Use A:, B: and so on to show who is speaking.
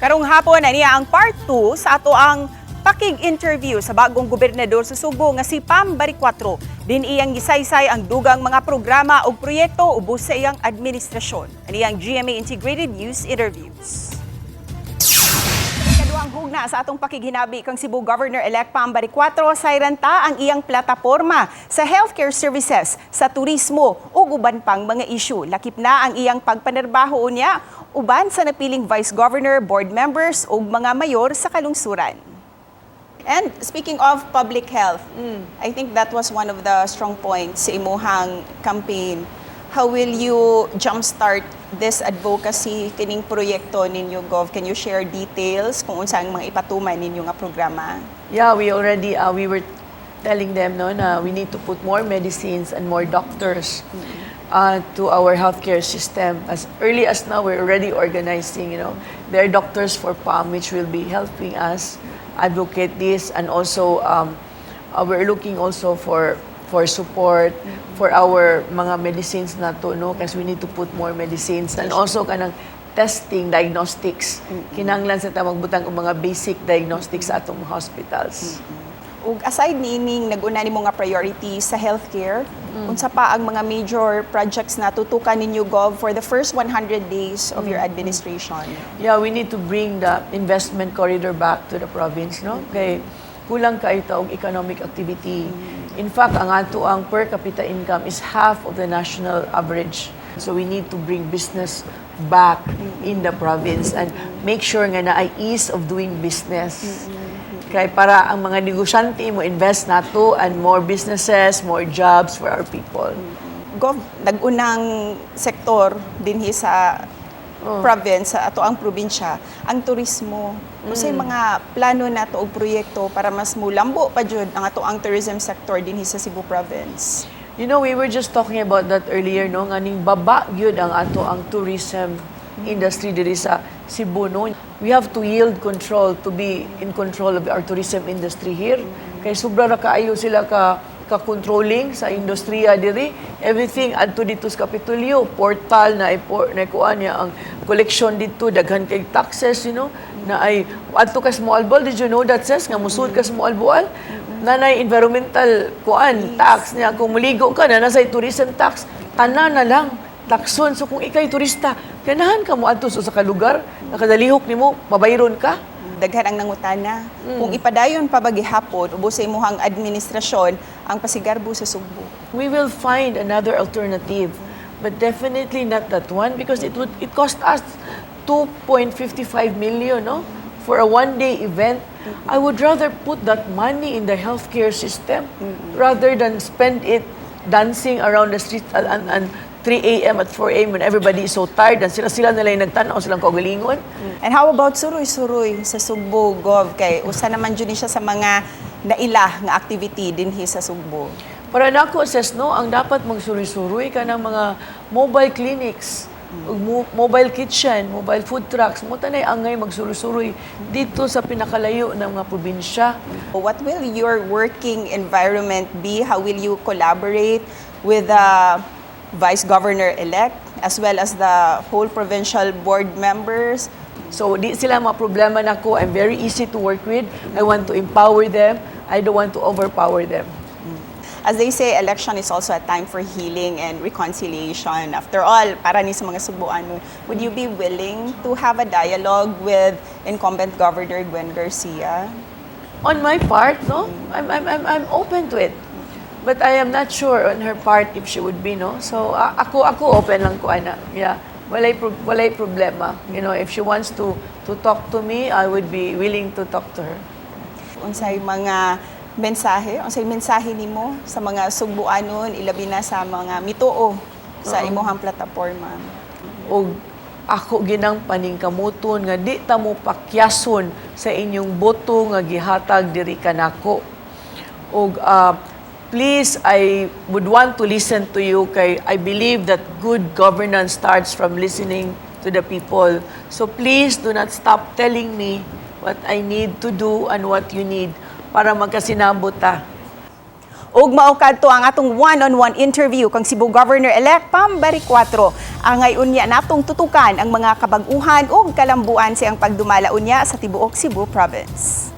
A: Karong hapon na niya ang part 2 sa ato ang pakig-interview sa bagong gobernador sa Sugbo nga si Pam Baricuatro. Din iyang gisaysay ang dugang mga programa o proyekto ubos sa iyang administrasyon. Aniyang GMA Integrated News Interviews. Ikaduhang hugna sa atong pakighinabi kang Cebu Governor-Elect Pam Baricuatro sayranta ang iyang plataporma sa healthcare services, sa turismo ug uban pang mga issue. Lakip na ang iyang pagpanerbaho niya uban sa napiling vice governor, board members ug mga mayor sa kalungsuran. And speaking of public health, I think that was one of the strong points sa imuhang campaign. How will you jumpstart this advocacy kining proyekto ninyo, Gov? Can you share details kung unsang mga ipatuman ninyo nga programa?
B: Yeah, we already we were telling them na we need to put more medicines and more doctors to our healthcare system. As early as now, we're already organizing. There are doctors for PAM which will be helping us advocate this, and also we're looking also for support for our mga medicines na to, kasi we need to put more medicines, and also kanang testing, diagnostics. Kinahanglan sa magbutang og mga basic diagnostics sa atong hospitals.
A: Ug aside niining nag-una nimo nga priority sa healthcare, unsa pa ang mga major projects na tutukan ninyo, Gov, for the first 100 days of your administration?
B: Yeah, we need to bring the investment corridor back to the province, Kay kulang kay og economic activity. In fact, ang ato ang per capita income is half of the national average. So we need to bring business back in the province and make sure nga na ay ease of doing business. Kaya para ang mga negosyante mo invest nato and more businesses, more jobs for our people.
A: Gov, nag-unang sektor dinhi sa province, sa ato ang probinsya, ang turismo. Unsay mga plano nato og proyekto para mas mulambo pa jud ang ato ang tourism sector dinhi sa Cebu province?
B: We were just talking about that earlier, nga ning baba gyud ang ato ang tourism industry diri sa Cebu, We have to yield control to be in control of our tourism industry here. Kay sobra ra kaayo sila ka-controlling sa industriya diri. Everything adto dito sa Kapitolyo, portal na kuan niya ang collection dito, daghan kay taxes, na ay adto ka small ball. Did you know that, says nga musud ka small ball? Nanay environmental kuan tax niya, kung muligo ka na nasay tourism tax, tanan na lang takson. So kung ikay turista, ganahan ka mo adto sa kalugar, nakadalihok nimo, mabayron ka.
A: Daghan ang nangutana. Kung ipadayon pa ba gihapon ubos sa imuhang administrasyon ang Pasigarbo sa Sugbo?
B: We will find another alternative, but definitely not that one, because it cost us 2.55 million, for a one-day event. I would rather put that money in the healthcare system rather than spend it dancing around the street and 3 a.m. at 4 a.m. when everybody is so tired and sila nila yung nagtanaw silang kaugalingon.
A: And how about Suroy-Suroy sa Sugbo, Gov? Kay usa naman dyan siya sa mga nailah nga activity dinhi sa Sugbo.
B: Para nako, says ang dapat magsuroy-suroy ka ng mga mobile clinics, mobile kitchen, mobile food trucks, mo tanay angay magsuroy-suroy dito sa pinakalayo ng mga probinsya.
A: What will your working environment be? How will you collaborate with the Vice Governor-Elect as well as the whole provincial board members?
B: So di sila mga problema nako. I'm very easy to work with. I want to empower them. I don't want to overpower them.
A: As they say, election is also a time for healing and reconciliation. After all, para ni sa mga Subuano, would you be willing to have a dialogue with incumbent Governor Gwen Garcia?
B: On my part, I'm open to it. But I am not sure on her part if she would be, So ako open lang ko ana. Yeah. Walay problema. If she wants to talk to me, I would be willing to talk to her.
A: Unsay mga mensahe nimo sa mga Sugbuanon, ilabi na sa mga mituo sa imuhang plataporma?
B: Og ako ginang paningkamuton nga di ta mo pakyason sa inyong boto nga gihatag diri kanako. Og please, I would want to listen to you, kay I believe that good governance starts from listening to the people. So please do not stop telling me what I need to do and what you need para magkasinabot ta.
A: Ug mao kadto ang atong one-on-one interview kang Cebu Governor-Elect Pam Baricuatro. Angay unya natong tutukan ang mga kabag-uhan ug kalambuan siyang pagdumala unya sa tibuok Cebu Province.